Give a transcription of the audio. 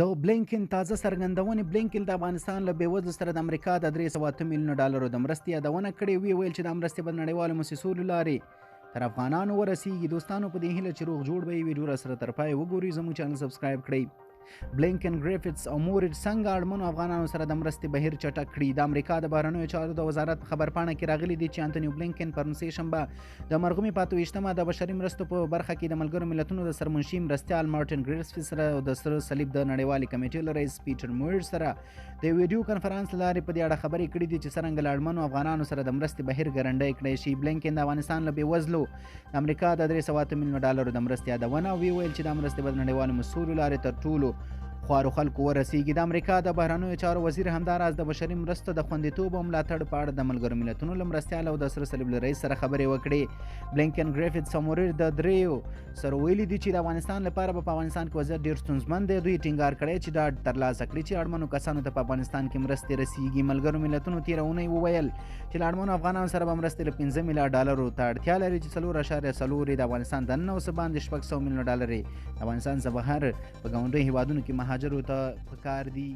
د بلینکن تازه څرګندونې بلینکن د افغانستان له بېوزلو سره د امریکا د 308 میلیونو ډالرو د مرستې یادونه کړې. ویل چې دا مرستې به د نړیوالو موسسو له لارې تر افغانانو ورسیږي. دوستانو په دې هیله چې روغ جوړ به وي، ویډیو را سره تر پای وګورئ، زموږ چینل سبسکرایب کړئ. بلینکن، ګریفټس او مورټ څنګه اړمنو افغانانو سره د مرستې بهیر چټک کړي. د امریکا د بهرنیو چارو د وزارت په خبرپاڼه کې راغلي دي چې انټونی بلینکن پرون سه شنبه د مرغومي په 28مه د بشري مرستو په برخه کې د ملګرو ملتونو د سرمنشي مرستیال مارټن ګریفټس سره او د سره صلیب د نړیوالې کمیټې له رئیس پیټر مورټ سره د ویډیو کانفرنس لارې په دې اړه خبرې کړې دي چې څرنګه له اړمنو افغانانو سره د مرستې بهیر ګرنډی کړی شي. بلینکن د افغانستان له بېوزلو د امریکا د 308 میلیونو ډالرو د مرستې یادونه ویل چې دا مرستې به د نړیوالو مسؤلو لارې تر ټولو خوارو خلکو ورسیږي. د امریکا د بهرنیو چارو وزیر همداراز د بشري مرستو د خوندیتوب او ملاتړ په اړه د ملګرو ملتونو له مرستیال او د سره صلیب له رئیس سره خبرې وکړې. بلینکن، ګریفټس او مورټ د دریو سره ویلي دي چې د افغانستان لپاره په افغانستان کې وضعیت ډېر ستونزمن دی. دوی ټینګار کړی چې ډاډ ترلاسه کړي چې اړمنو کسانو ته په افغانستان کې مرستې رسیږي. ملګرو ملتونو تېره اونۍ وویل چې له اړمنو افغانانو سره به مرستې له 15 میلیارډ ډالرو ته اړتیا لري چې 4.4 د افغانستان دننه او څه باندې 600 میلیونه ډالر د افغانستان څخه بهر په ګاونډیو هیوادونو کې مهاجرو ته پکار دي.